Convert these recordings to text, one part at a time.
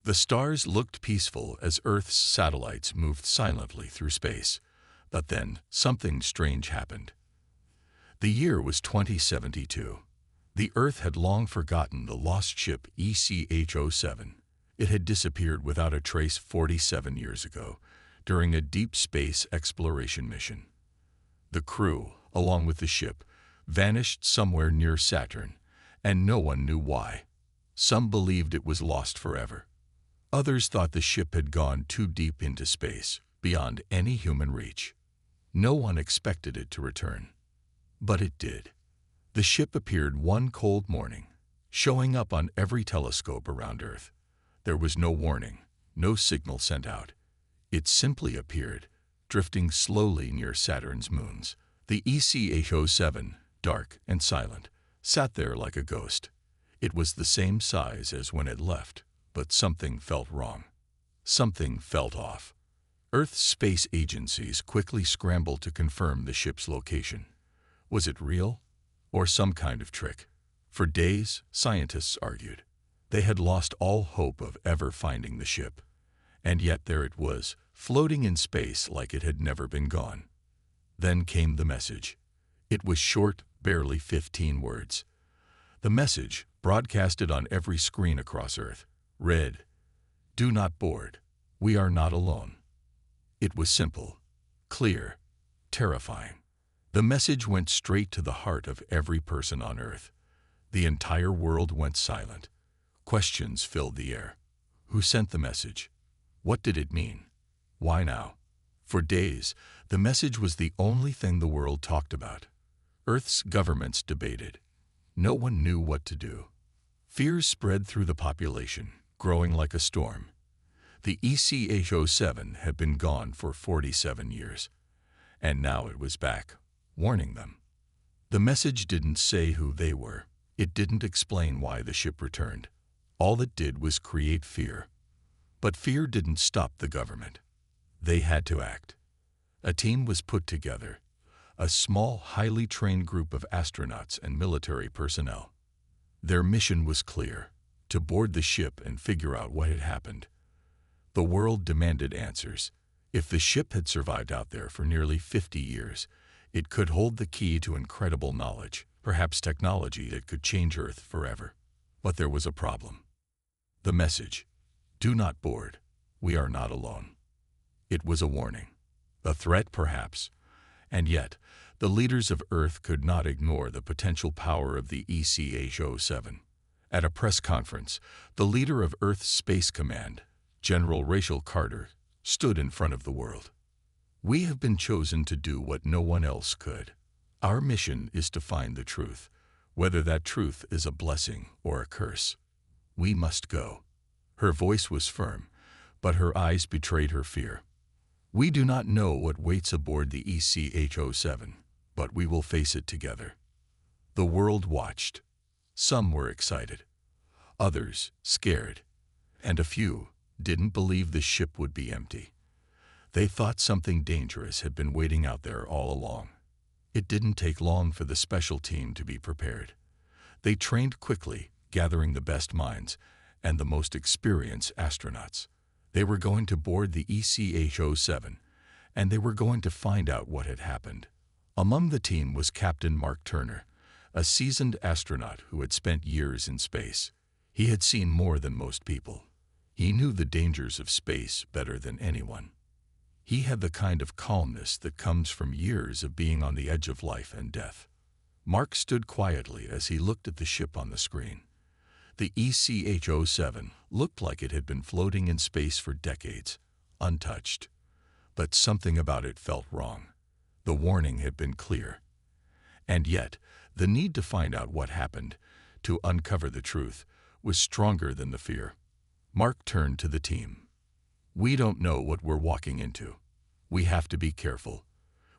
The stars looked peaceful as Earth's satellites moved silently through space. But then, something strange happened. The year was 2072. The Earth had long forgotten the lost ship ESS. It had disappeared without a trace 47 years ago, during a deep space exploration mission. The crew, along with the ship, vanished somewhere near Saturn, and no one knew why. Some believed it was lost forever. Others thought the ship had gone too deep into space, beyond any human reach. No one expected it to return. But it did. The ship appeared one cold morning, showing up on every telescope around Earth. There was no warning, no signal sent out. It simply appeared, drifting slowly near Saturn's moons. The ESS, dark and silent, sat there like a ghost. It was the same size as when it left, but something felt wrong. Something felt off. Earth's space agencies quickly scrambled to confirm the ship's location. Was it real, or some kind of trick? For days, scientists argued. They had lost all hope of ever finding the ship. And yet there it was, floating in space like it had never been gone. Then came the message. It was short, barely 15 words. The message, broadcasted on every screen across Earth, read, "Do not board. We are not alone." It was simple, clear, terrifying. The message went straight to the heart of every person on Earth. The entire world went silent. Questions filled the air. Who sent the message? What did it mean? Why now? For days, the message was the only thing the world talked about. Earth's governments debated. No one knew what to do. Fears spread through the population, growing like a storm. The ESS had been gone for 47 years, and now it was back, warning them. The message didn't say who they were. It didn't explain why the ship returned. All it did was create fear. But fear didn't stop the government. They had to act. A team was put together, a small, highly trained group of astronauts and military personnel. Their mission was clear: to board the ship and figure out what had happened. The world demanded answers. If the ship had survived out there for nearly 50 years, it could hold the key to incredible knowledge, perhaps technology that could change Earth forever. But there was a problem. The message, "Do not board. We are not alone." It was a warning. A threat, perhaps. And yet, the leaders of Earth could not ignore the potential power of the ESS. At a press conference, the leader of Earth's Space Command, General Rachel Carter, stood in front of the world. "We have been chosen to do what no one else could. Our mission is to find the truth, whether that truth is a blessing or a curse. We must go." Her voice was firm, but her eyes betrayed her fear. "We do not know what waits aboard the ESS, but we will face it together." The world watched. Some were excited, others scared, and a few didn't believe the ship would be empty. They thought something dangerous had been waiting out there all along. It didn't take long for the special team to be prepared. They trained quickly, gathering the best minds and the most experienced astronauts. They were going to board the ESS, and they were going to find out what had happened. Among the team was Captain Mark Turner, a seasoned astronaut who had spent years in space. He had seen more than most people. He knew the dangers of space better than anyone. He had the kind of calmness that comes from years of being on the edge of life and death. Mark stood quietly as he looked at the ship on the screen. The ESS looked like it had been floating in space for decades, untouched. But something about it felt wrong. The warning had been clear. And yet, the need to find out what happened, to uncover the truth, was stronger than the fear. Mark turned to the team. "We don't know what we're walking into. We have to be careful.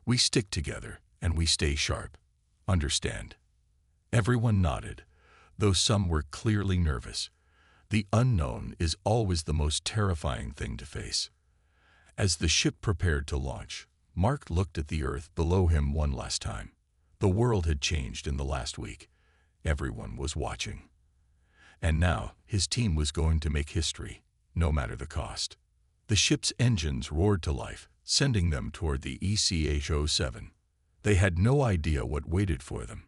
We stick together, and we stay sharp. Understand?" Everyone nodded, though some were clearly nervous. The unknown is always the most terrifying thing to face. As the ship prepared to launch, Mark looked at the Earth below him one last time. The world had changed in the last week. Everyone was watching. And now, his team was going to make history, no matter the cost. The ship's engines roared to life, sending them toward the ESS-07. They had no idea what waited for them.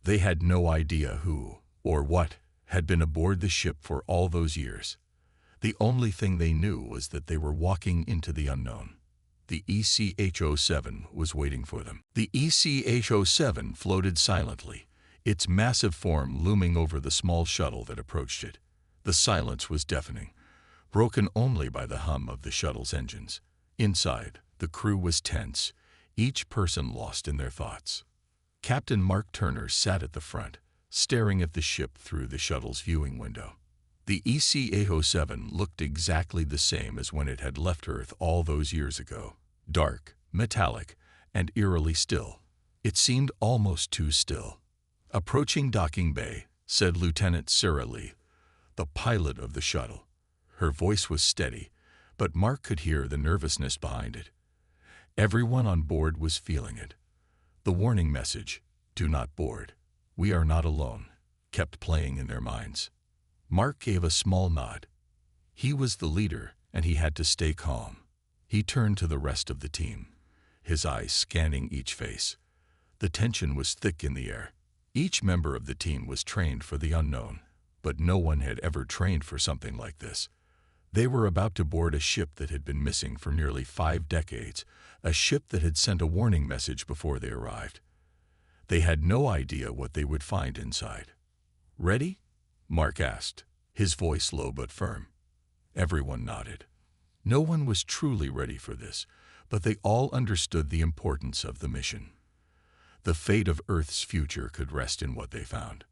They had no idea who, or what, had been aboard the ship for all those years. The only thing they knew was that they were walking into the unknown. The ESS-07 was waiting for them. The ESS-07 floated silently, its massive form looming over the small shuttle that approached it. The silence was deafening, broken only by the hum of the shuttle's engines. Inside, the crew was tense, each person lost in their thoughts. Captain Mark Turner sat at the front, staring at the ship through the shuttle's viewing window. The ESS-07 looked exactly the same as when it had left Earth all those years ago. Dark, metallic, and eerily still. It seemed almost too still. "Approaching docking bay," said Lieutenant Sarah Lee, the pilot of the shuttle. Her voice was steady, but Mark could hear the nervousness behind it. Everyone on board was feeling it. The warning message, "Do not board. We are not alone," kept playing in their minds. Mark gave a small nod. He was the leader, and he had to stay calm. He turned to the rest of the team, his eyes scanning each face. The tension was thick in the air. Each member of the team was trained for the unknown, but no one had ever trained for something like this. They were about to board a ship that had been missing for nearly 5 decades, a ship that had sent a warning message before they arrived. They had no idea what they would find inside. "Ready?" Mark asked, his voice low but firm. Everyone nodded. No one was truly ready for this, but they all understood the importance of the mission. The fate of Earth's future could rest in what they found.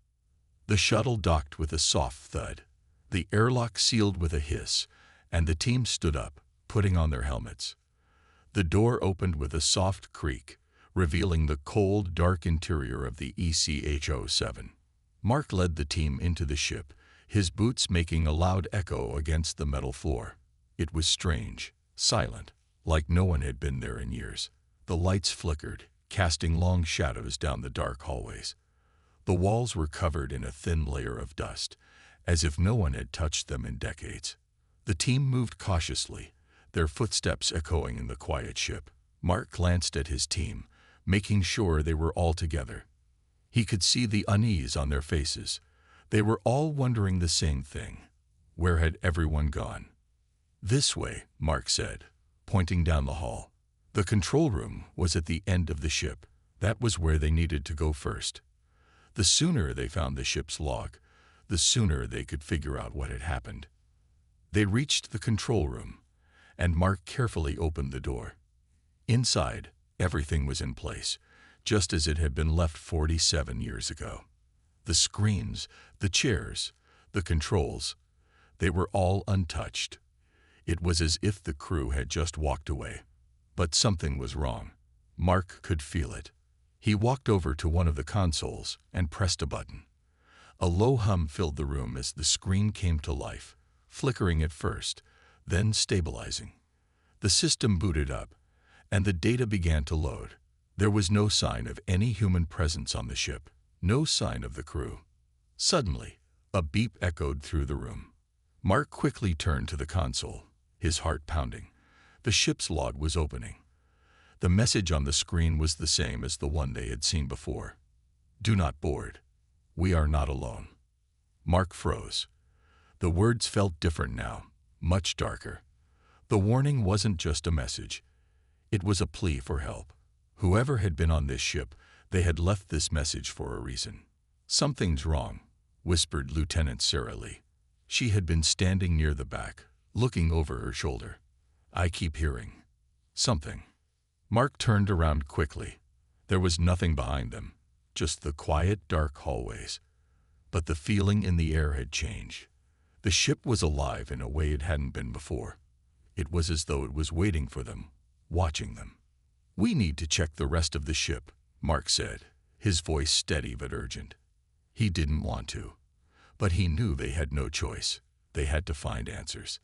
The shuttle docked with a soft thud. The airlock sealed with a hiss, and the team stood up, putting on their helmets. The door opened with a soft creak, revealing the cold, dark interior of the ESS-07. Mark led the team into the ship, his boots making a loud echo against the metal floor. It was strange, silent, like no one had been there in years. The lights flickered, casting long shadows down the dark hallways. The walls were covered in a thin layer of dust, as if no one had touched them in decades. The team moved cautiously, their footsteps echoing in the quiet ship. Mark glanced at his team, making sure they were all together. He could see the unease on their faces. They were all wondering the same thing. Where had everyone gone? "This way," Mark said, pointing down the hall. The control room was at the end of the ship. That was where they needed to go first. The sooner they found the ship's log, the sooner they could figure out what had happened. They reached the control room, and Mark carefully opened the door. Inside, everything was in place, just as it had been left 47 years ago. The screens, the chairs, the controls, they were all untouched. It was as if the crew had just walked away. But something was wrong. Mark could feel it. He walked over to one of the consoles and pressed a button. A low hum filled the room as the screen came to life, flickering at first, then stabilizing. The system booted up, and the data began to load. There was no sign of any human presence on the ship, no sign of the crew. Suddenly, a beep echoed through the room. Mark quickly turned to the console, his heart pounding. The ship's log was opening. The message on the screen was the same as the one they had seen before. "Do not board. We are not alone." Mark froze. The words felt different now, much darker. The warning wasn't just a message. It was a plea for help. Whoever had been on this ship, they had left this message for a reason. "Something's wrong," whispered Lieutenant Sarah Lee. She had been standing near the back, looking over her shoulder. "I keep hearing something." Mark turned around quickly. There was nothing behind them, just the quiet, dark hallways. But the feeling in the air had changed. The ship was alive in a way it hadn't been before. It was as though it was waiting for them, watching them. "We need to check the rest of the ship," Mark said, his voice steady but urgent. He didn't want to, but he knew they had no choice. They had to find answers.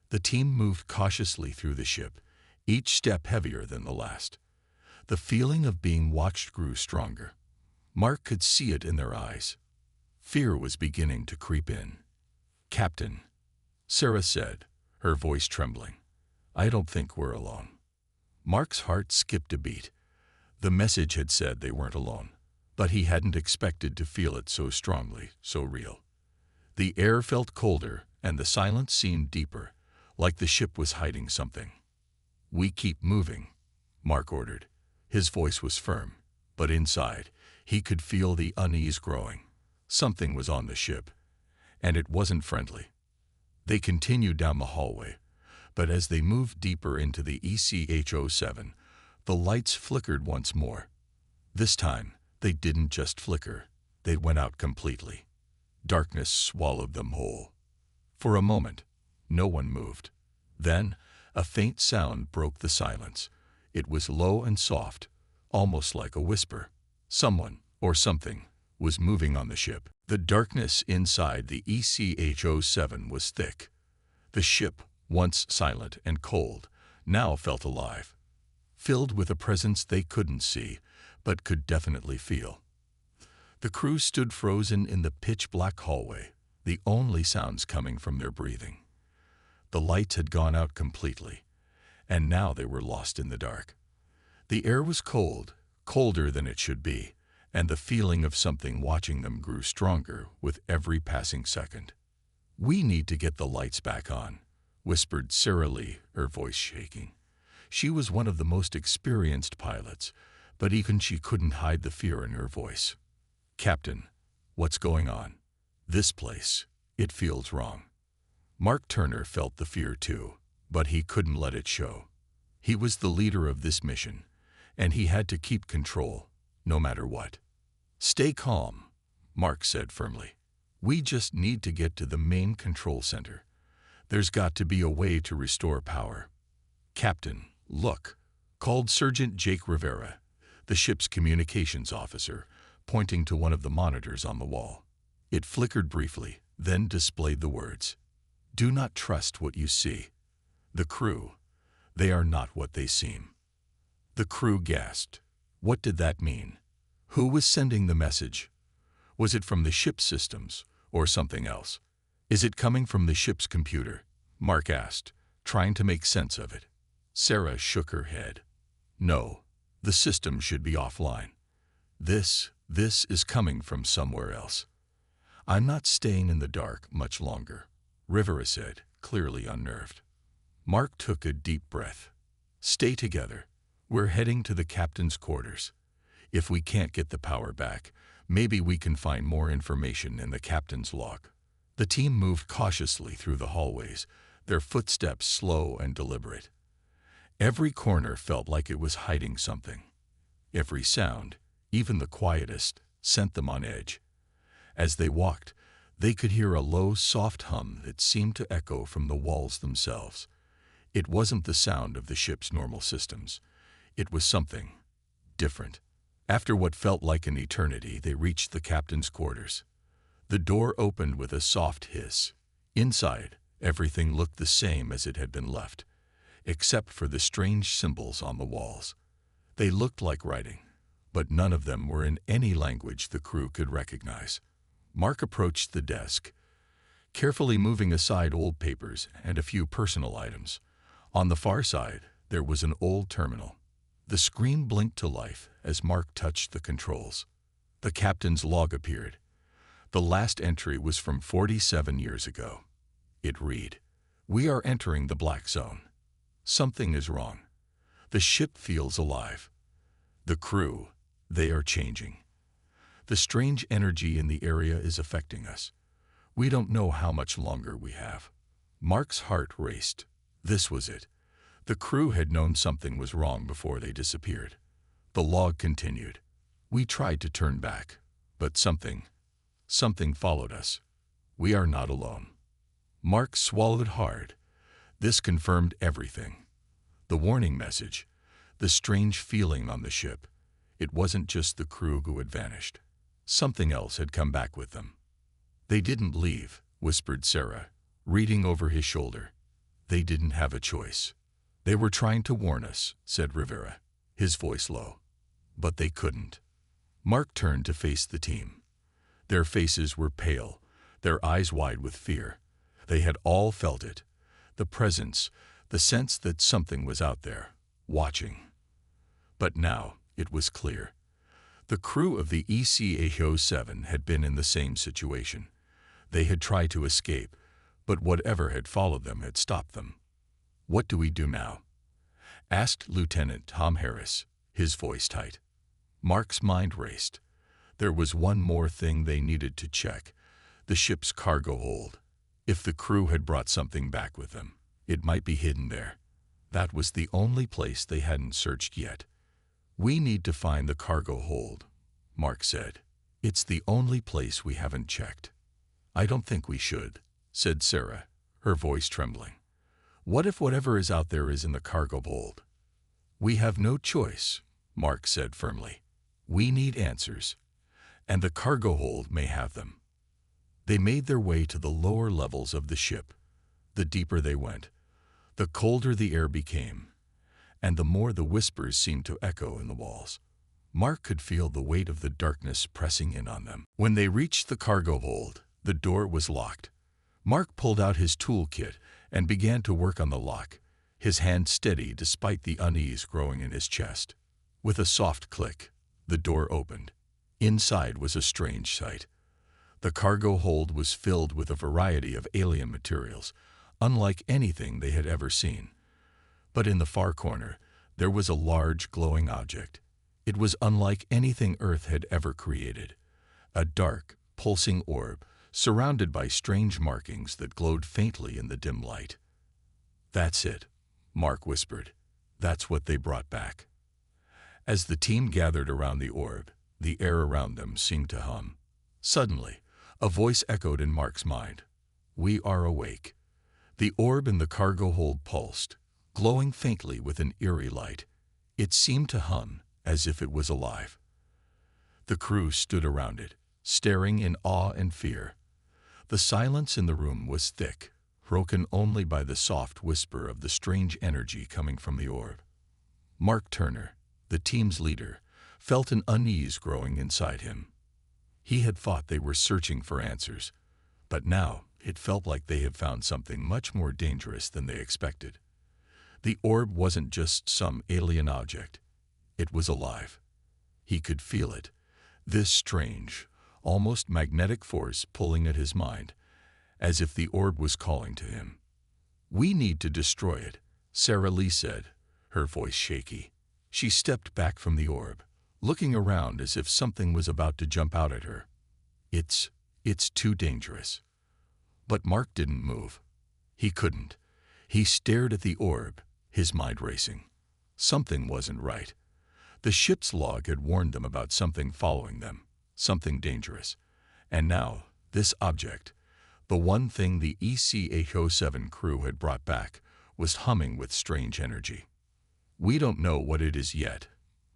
The team moved cautiously through the ship, each step heavier than the last. The feeling of being watched grew stronger. Mark could see it in their eyes. Fear was beginning to creep in. "Captain," Sarah said, her voice trembling. "I don't think we're alone." Mark's heart skipped a beat. The message had said they weren't alone, but he hadn't expected to feel it so strongly, so real. The air felt colder, and the silence seemed deeper, like the ship was hiding something. "We keep moving," Mark ordered. His voice was firm, but inside, he could feel the unease growing. Something was on the ship, and it wasn't friendly. They continued down the hallway, but as they moved deeper into the ESS-07, the lights flickered once more. This time, they didn't just flicker, they went out completely. Darkness swallowed them whole. For a moment, no one moved. Then, a faint sound broke the silence. It was low and soft, almost like a whisper. Someone, or something, was moving on the ship. The darkness inside the ESS-07 was thick. The ship, once silent and cold, now felt alive, filled with a presence they couldn't see, but could definitely feel. The crew stood frozen in the pitch-black hallway, the only sounds coming from their breathing. The lights had gone out completely, and now they were lost in the dark. The air was cold, colder than it should be, and the feeling of something watching them grew stronger with every passing second. "We need to get the lights back on," whispered Sarah Lee, her voice shaking. She was one of the most experienced pilots, but even she couldn't hide the fear in her voice. "Captain, what's going on? This place, it feels wrong." Mark Turner felt the fear too, but he couldn't let it show. He was the leader of this mission, and he had to keep control, no matter what. "Stay calm," Mark said firmly. "We just need to get to the main control center. There's got to be a way to restore power." "Captain, look," called Sergeant Jake Rivera, the ship's communications officer, pointing to one of the monitors on the wall. It flickered briefly, then displayed the words, "Do not trust what you see. The crew, they are not what they seem." The crew gasped. What did that mean? Who was sending the message? Was it from the ship's systems, or something else? "Is it coming from the ship's computer?" Mark asked, trying to make sense of it. Sarah shook her head. "No, the system should be offline. This is coming from somewhere else." "I'm not staying in the dark much longer," Rivera said, clearly unnerved. Mark took a deep breath. "Stay together. We're heading to the captain's quarters. If we can't get the power back, maybe we can find more information in the captain's log." The team moved cautiously through the hallways, their footsteps slow and deliberate. Every corner felt like it was hiding something. Every sound, even the quietest, sent them on edge. As they walked, they could hear a low, soft hum that seemed to echo from the walls themselves. It wasn't the sound of the ship's normal systems. It was something different. After what felt like an eternity, they reached the captain's quarters. The door opened with a soft hiss. Inside, everything looked the same as it had been left, except for the strange symbols on the walls. They looked like writing, but none of them were in any language the crew could recognize. Mark approached the desk, carefully moving aside old papers and a few personal items. On the far side, there was an old terminal. The screen blinked to life as Mark touched the controls. The captain's log appeared. The last entry was from 47 years ago. It read, "We are entering the black zone. Something is wrong. The ship feels alive. The crew, they are changing. The strange energy in the area is affecting us. We don't know how much longer we have." Mark's heart raced. This was it. The crew had known something was wrong before they disappeared. The log continued. "We tried to turn back, but something followed us. We are not alone." Mark swallowed hard. This confirmed everything. The warning message, the strange feeling on the ship. It wasn't just the crew who had vanished. Something else had come back with them. "They didn't leave," whispered Sarah, reading over his shoulder. "They didn't have a choice." "They were trying to warn us," said Rivera, his voice low. "But they couldn't." Mark turned to face the team. Their faces were pale, their eyes wide with fear. They had all felt it. the presence, the sense that something was out there, watching. But now it was clear. The crew of the ESS-7 had been in the same situation. They had tried to escape, but whatever had followed them had stopped them. "What do we do now?" asked Lieutenant Tom Harris, his voice tight. Mark's mind raced. There was one more thing they needed to check: the ship's cargo hold. If the crew had brought something back with them, it might be hidden there. That was the only place they hadn't searched yet. "We need to find the cargo hold," Mark said. "It's the only place we haven't checked." "I don't think we should," said Sarah, her voice trembling. "What if whatever is out there is in the cargo hold?" "We have no choice," Mark said firmly. "We need answers, and the cargo hold may have them." They made their way to the lower levels of the ship. The deeper they went, the colder the air became, and the more the whispers seemed to echo in the walls. Mark could feel the weight of the darkness pressing in on them. When they reached the cargo hold, the door was locked. Mark pulled out his toolkit and began to work on the lock, his hand steady despite the unease growing in his chest. With a soft click, the door opened. Inside was a strange sight. The cargo hold was filled with a variety of alien materials, unlike anything they had ever seen. But in the far corner, there was a large glowing object. It was unlike anything Earth had ever created. A dark, pulsing orb, surrounded by strange markings that glowed faintly in the dim light. "That's it," Mark whispered. "That's what they brought back." As the team gathered around the orb, the air around them seemed to hum. Suddenly, a voice echoed in Mark's mind. "We are awake." The orb in the cargo hold pulsed, glowing faintly with an eerie light. It seemed to hum as if it was alive. The crew stood around it, staring in awe and fear. The silence in the room was thick, broken only by the soft whisper of the strange energy coming from the orb. Mark Turner, the team's leader, felt an unease growing inside him. He had thought they were searching for answers, but now it felt like they had found something much more dangerous than they expected. The orb wasn't just some alien object. It was alive. He could feel it, this strange, almost magnetic force pulling at his mind, as if the orb was calling to him. "We need to destroy it," Sarah Lee said, her voice shaky. She stepped back from the orb, looking around as if something was about to jump out at her. It's too dangerous." But Mark didn't move. He couldn't. He stared at the orb, his mind racing. Something wasn't right. The ship's log had warned them about something following them, something dangerous. And now, this object, the one thing the ESS-7 crew had brought back, was humming with strange energy. "We don't know what it is yet,"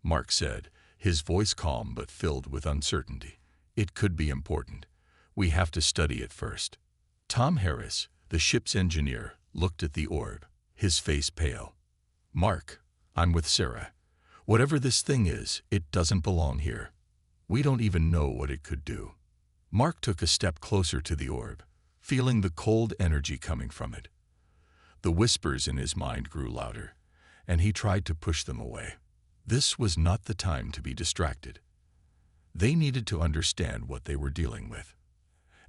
Mark said, his voice calm but filled with uncertainty. "It could be important. We have to study it first." Tom Harris, the ship's engineer, looked at the orb, his face pale. "Mark, I'm with Sarah. Whatever this thing is, it doesn't belong here. We don't even know what it could do." Mark took a step closer to the orb, feeling the cold energy coming from it. The whispers in his mind grew louder, and he tried to push them away. This was not the time to be distracted. They needed to understand what they were dealing with.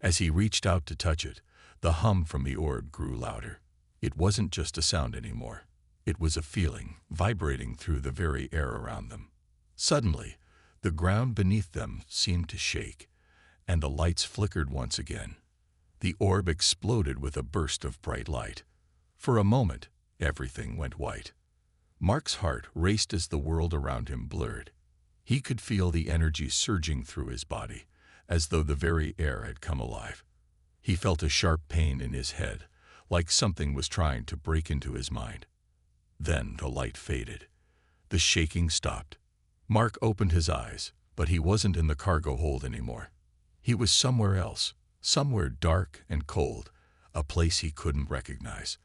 As he reached out to touch it, the hum from the orb grew louder. It wasn't just a sound anymore. It was a feeling, vibrating through the very air around them. Suddenly, the ground beneath them seemed to shake, and the lights flickered once again. The orb exploded with a burst of bright light. For a moment, everything went white. Mark's heart raced as the world around him blurred. He could feel the energy surging through his body, as though the very air had come alive. He felt a sharp pain in his head, like something was trying to break into his mind. Then the light faded. The shaking stopped. Mark opened his eyes, but he wasn't in the cargo hold anymore. He was somewhere else, somewhere dark and cold, a place he couldn't recognize.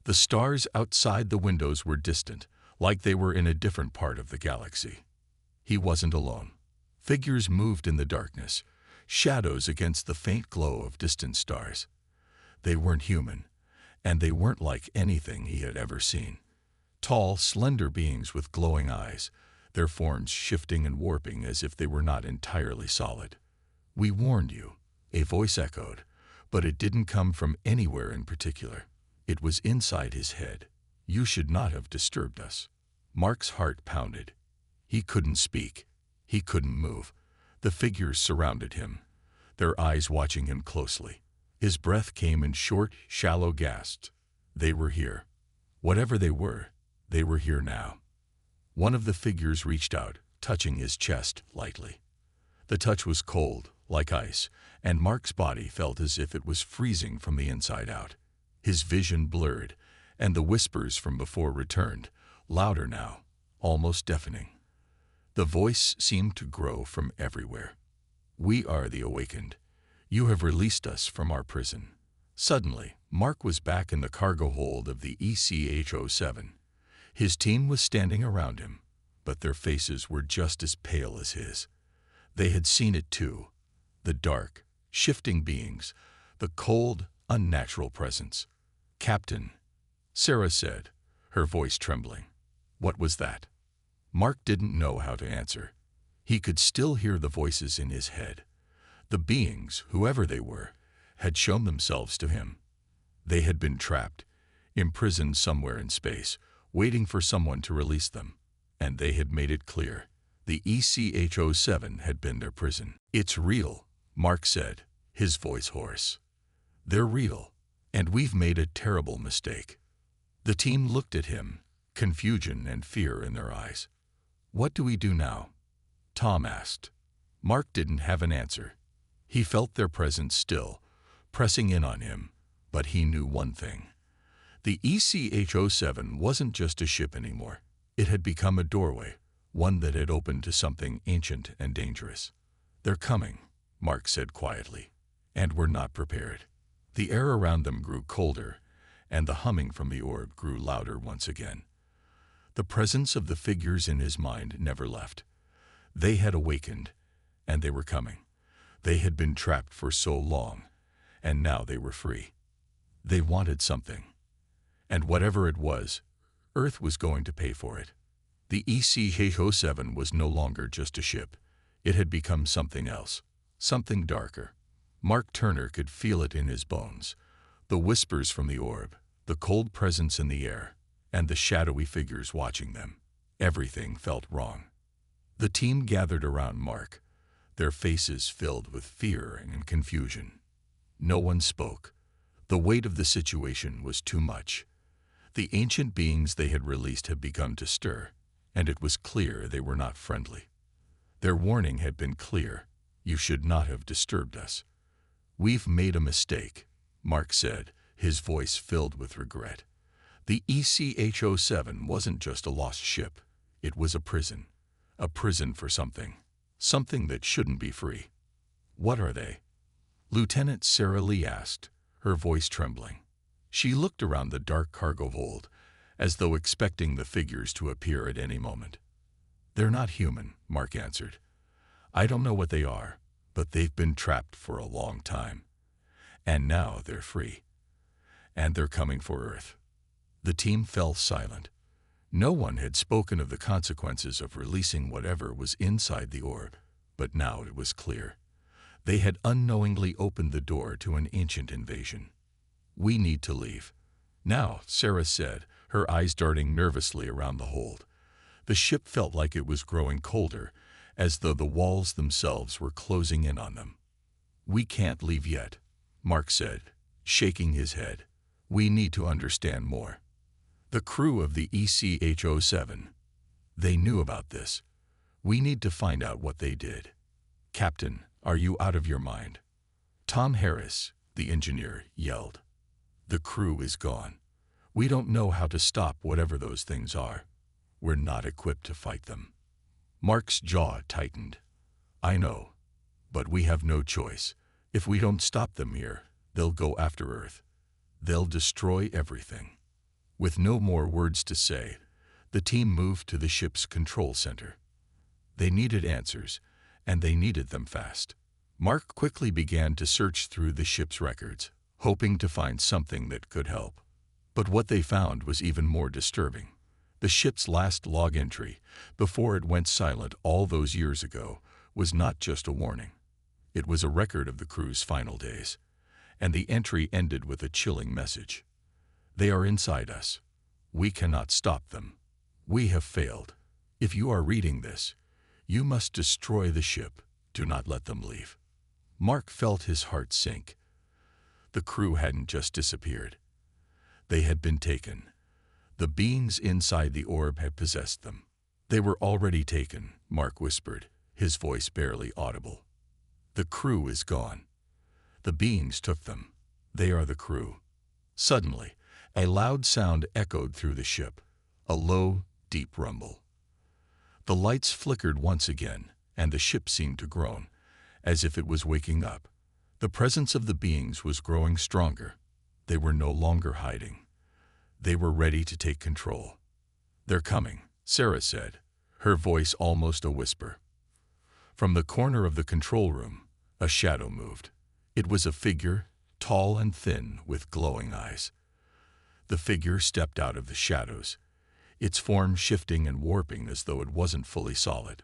The stars outside the windows were distant, like they were in a different part of the galaxy. He wasn't alone. Figures moved in the darkness, shadows against the faint glow of distant stars. They weren't human, and they weren't like anything he had ever seen. Tall, slender beings with glowing eyes, their forms shifting and warping as if they were not entirely solid. "We warned you," a voice echoed, but it didn't come from anywhere in particular. It was inside his head. "You should not have disturbed us." Mark's heart pounded. He couldn't speak. He couldn't move. The figures surrounded him, their eyes watching him closely. His breath came in short, shallow gasps. They were here. Whatever they were here now. One of the figures reached out, touching his chest lightly. The touch was cold, like ice, and Mark's body felt as if it was freezing from the inside out. His vision blurred, and the whispers from before returned, louder now, almost deafening. The voice seemed to grow from everywhere. "We are the awakened. You have released us from our prison." Suddenly, Mark was back in the cargo hold of the ESS. His team was standing around him, but their faces were just as pale as his. They had seen it too. The dark, shifting beings, the cold, unnatural presence. "Captain," Sarah said, her voice trembling. "What was that?" Mark didn't know how to answer. He could still hear the voices in his head. The beings, whoever they were, had shown themselves to him. They had been trapped, imprisoned somewhere in space, waiting for someone to release them. And they had made it clear. The ESS had been their prison. "It's real," Mark said, his voice hoarse. "They're real, and we've made a terrible mistake." The team looked at him, confusion and fear in their eyes. "What do we do now?" Tom asked. Mark didn't have an answer. He felt their presence still, pressing in on him, but he knew one thing. The ESS wasn't just a ship anymore. It had become a doorway, one that had opened to something ancient and dangerous. "They're coming," Mark said quietly, "and we're not prepared." The air around them grew colder, and the humming from the orb grew louder once again. The presence of the figures in his mind never left. They had awakened, and they were coming. They had been trapped for so long, and now they were free. They wanted something. And whatever it was, Earth was going to pay for it. The ESS was no longer just a ship. It had become something else, something darker. Mark Turner could feel it in his bones. The whispers from the orb, the cold presence in the air, and the shadowy figures watching them. Everything felt wrong. The team gathered around Mark, their faces filled with fear and confusion. No one spoke. The weight of the situation was too much. The ancient beings they had released had begun to stir, and it was clear they were not friendly. Their warning had been clear. "You should not have disturbed us." "We've made a mistake," Mark said, his voice filled with regret. The ESS wasn't just a lost ship. It was a prison for something that shouldn't be free. "What are they?" Lieutenant Sarah Lee asked, her voice trembling. She looked around the dark cargo hold, as though expecting the figures to appear at any moment. "They're not human," Mark answered. "I don't know what they are, but they've been trapped for a long time. And now they're free. And they're coming for Earth." The team fell silent. No one had spoken of the consequences of releasing whatever was inside the orb, but now it was clear. They had unknowingly opened the door to an ancient invasion. "We need to leave now," Sarah said, her eyes darting nervously around the hold. The ship felt like it was growing colder, as though the walls themselves were closing in on them. "We can't leave yet," Mark said, shaking his head. "We need to understand more." The crew of the ESS, they knew about this. "We need to find out what they did." "Captain, are you out of your mind?" Tom Harris, the engineer, yelled. "The crew is gone. We don't know how to stop whatever those things are. We're not equipped to fight them." Mark's jaw tightened. "I know, but we have no choice. If we don't stop them here, they'll go after Earth. They'll destroy everything." With no more words to say, the team moved to the ship's control center. They needed answers, and they needed them fast. Mark quickly began to search through the ship's records, hoping to find something that could help. But what they found was even more disturbing. The ship's last log entry, before it went silent all those years ago, was not just a warning. It was a record of the crew's final days. And the entry ended with a chilling message. They are inside us. We cannot stop them. We have failed. If you are reading this, you must destroy the ship. Do not let them leave. Mark felt his heart sink. The crew hadn't just disappeared. They had been taken. The beings inside the orb had possessed them. They were already taken, Mark whispered, his voice barely audible. The crew is gone. The beings took them. They are the crew. Suddenly, a loud sound echoed through the ship, a low, deep rumble. The lights flickered once again, and the ship seemed to groan, as if it was waking up. The presence of the beings was growing stronger. They were no longer hiding. They were ready to take control. They're coming, Sarah said, her voice almost a whisper. From the corner of the control room, a shadow moved. It was a figure, tall and thin, with glowing eyes. The figure stepped out of the shadows, its form shifting and warping as though it wasn't fully solid.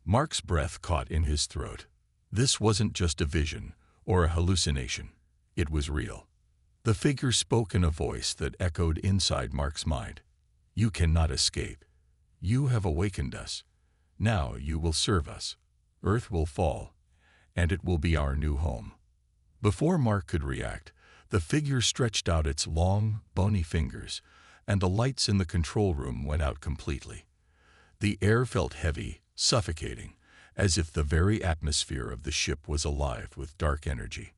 Mark's breath caught in his throat. This wasn't just a vision or a hallucination. It was real. The figure spoke in a voice that echoed inside Mark's mind. You cannot escape. You have awakened us. Now you will serve us. Earth will fall, and it will be our new home. Before Mark could react, the figure stretched out its long, bony fingers, and the lights in the control room went out completely. The air felt heavy, suffocating, as if the very atmosphere of the ship was alive with dark energy.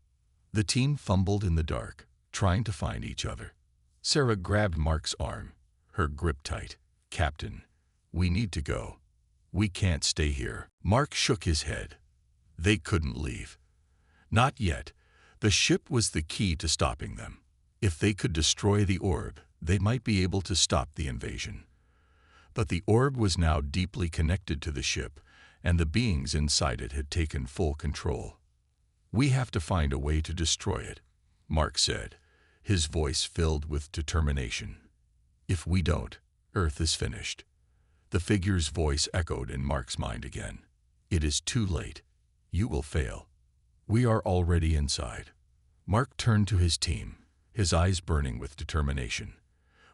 The team fumbled in the dark, trying to find each other. Sarah grabbed Mark's arm, her grip tight. Captain, we need to go. We can't stay here. Mark shook his head. They couldn't leave. Not yet. The ship was the key to stopping them. If they could destroy the orb, they might be able to stop the invasion. But the orb was now deeply connected to the ship, and the beings inside it had taken full control. We have to find a way to destroy it, Mark said, his voice filled with determination. If we don't, Earth is finished. The figure's voice echoed in Mark's mind again. It is too late. You will fail. We are already inside. Mark turned to his team, his eyes burning with determination.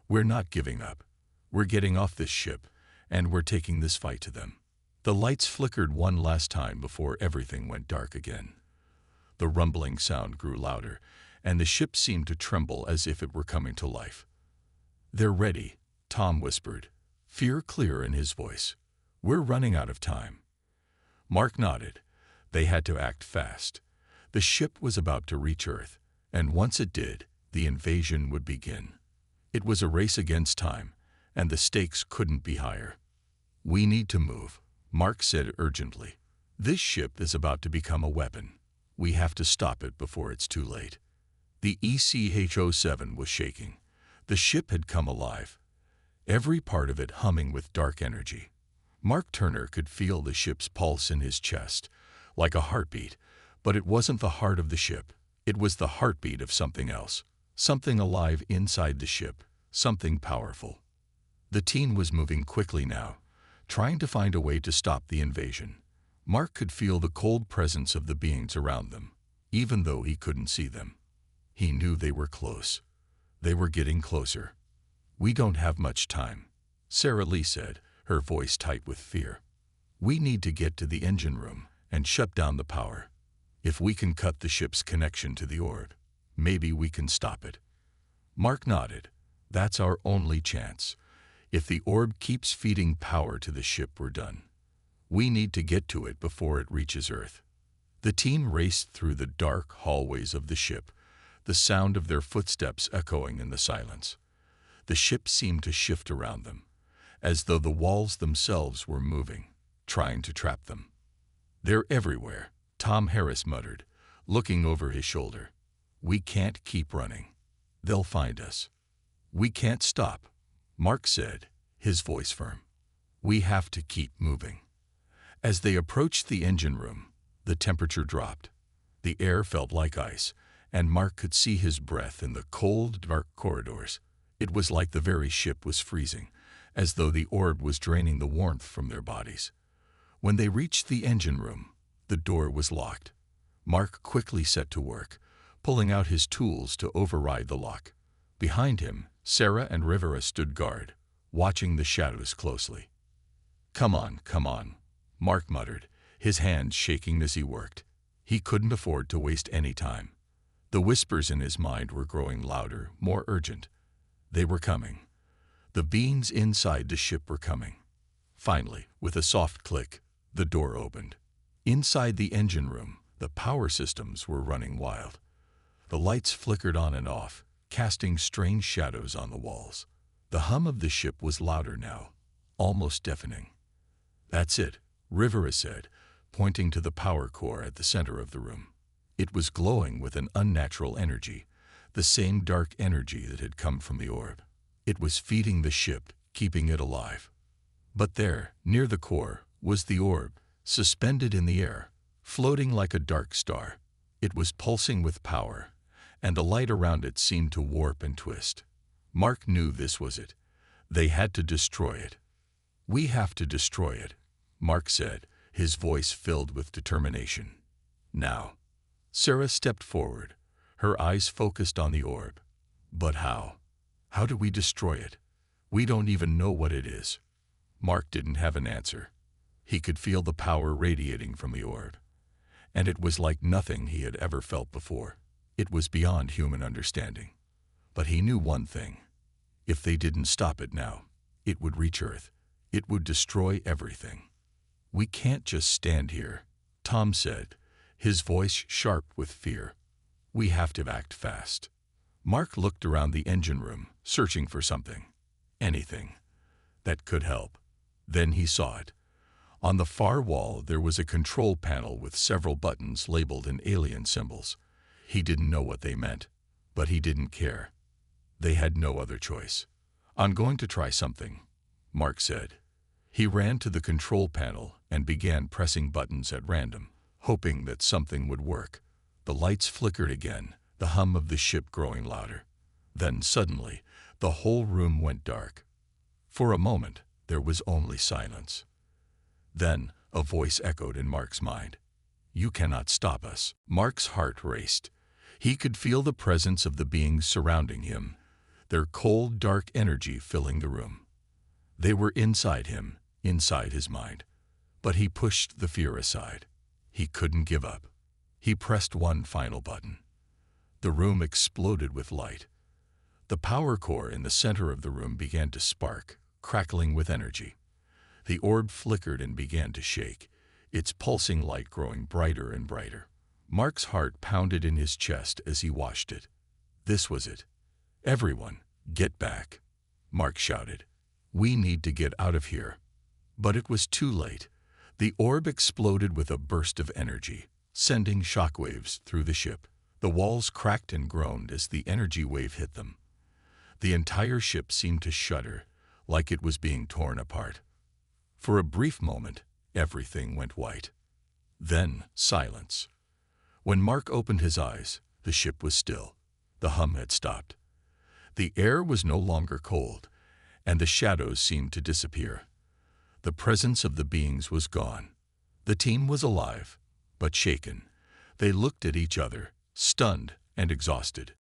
We're not giving up. We're getting off this ship, and we're taking this fight to them. The lights flickered one last time before everything went dark again. The rumbling sound grew louder, and the ship seemed to tremble as if it were coming to life. They're ready, Tom whispered, fear clear in his voice. We're running out of time. Mark nodded. They had to act fast. The ship was about to reach Earth, and once it did, the invasion would begin. It was a race against time, and the stakes couldn't be higher. We need to move, Mark said urgently. This ship is about to become a weapon. We have to stop it before it's too late. The ECH-07 was shaking. The ship had come alive, every part of it humming with dark energy. Mark Turner could feel the ship's pulse in his chest, like a heartbeat, but it wasn't the heart of the ship. It was the heartbeat of something else, something alive inside the ship, something powerful. The team was moving quickly now, trying to find a way to stop the invasion. Mark could feel the cold presence of the beings around them, even though he couldn't see them. He knew they were close. They were getting closer. We don't have much time, Sarah Lee said, her voice tight with fear. We need to get to the engine room and shut down the power. If we can cut the ship's connection to the orb, maybe we can stop it. Mark nodded. That's our only chance. If the orb keeps feeding power to the ship, we're done. We need to get to it before it reaches Earth. The team raced through the dark hallways of the ship, the sound of their footsteps echoing in the silence. The ship seemed to shift around them, as though the walls themselves were moving, trying to trap them. They're everywhere, Tom Harris muttered, looking over his shoulder. We can't keep running. They'll find us. We can't stop, Mark said, his voice firm. We have to keep moving. As they approached the engine room, the temperature dropped. The air felt like ice, and Mark could see his breath in the cold, dark corridors. It was like the very ship was freezing, as though the orb was draining the warmth from their bodies. When they reached the engine room, the door was locked. Mark quickly set to work, pulling out his tools to override the lock. Behind him, Sarah and Rivera stood guard, watching the shadows closely. Come on, Mark muttered, his hands shaking as he worked. He couldn't afford to waste any time. The whispers in his mind were growing louder, more urgent. They were coming. The beings inside the ship were coming. Finally, with a soft click, the door opened. Inside the engine room, the power systems were running wild. The lights flickered on and off, casting strange shadows on the walls. The hum of the ship was louder now, almost deafening. That's it, Rivera said, pointing to the power core at the center of the room. It was glowing with an unnatural energy, the same dark energy that had come from the orb. It was feeding the ship, keeping it alive. But there, near the core, was the orb, suspended in the air, floating like a dark star. It was pulsing with power, and the light around it seemed to warp and twist. Mark knew this was it. They had to destroy it. We have to destroy it, Mark said, his voice filled with determination. Now. Sarah stepped forward, her eyes focused on the orb. But how? How do we destroy it? We don't even know what it is. Mark didn't have an answer. He could feel the power radiating from the orb, and it was like nothing he had ever felt before. It was beyond human understanding. But he knew one thing. If they didn't stop it now, it would reach Earth. It would destroy everything. We can't just stand here, Tom said, his voice sharp with fear. We have to act fast. Mark looked around the engine room, searching for something, anything, that could help. Then he saw it. On the far wall there was a control panel with several buttons labeled in alien symbols. He didn't know what they meant, but he didn't care. They had no other choice. I'm going to try something, Mark said. He ran to the control panel and began pressing buttons at random, hoping that something would work. The lights flickered again, the hum of the ship growing louder. Then suddenly, the whole room went dark. For a moment, there was only silence. Then, a voice echoed in Mark's mind. You cannot stop us. Mark's heart raced. He could feel the presence of the beings surrounding him, their cold, dark energy filling the room. They were inside him, inside his mind. But he pushed the fear aside. He couldn't give up. He pressed one final button. The room exploded with light. The power core in the center of the room began to spark, crackling with energy. The orb flickered and began to shake, its pulsing light growing brighter and brighter. Mark's heart pounded in his chest as he watched it. This was it. Everyone, get back, Mark shouted. We need to get out of here. But it was too late. The orb exploded with a burst of energy, sending shockwaves through the ship. The walls cracked and groaned as the energy wave hit them. The entire ship seemed to shudder, like it was being torn apart. For a brief moment, everything went white. Then, silence. When Mark opened his eyes, the ship was still. The hum had stopped. The air was no longer cold, and the shadows seemed to disappear. The presence of the beings was gone. The team was alive, but shaken. They looked at each other, stunned and exhausted.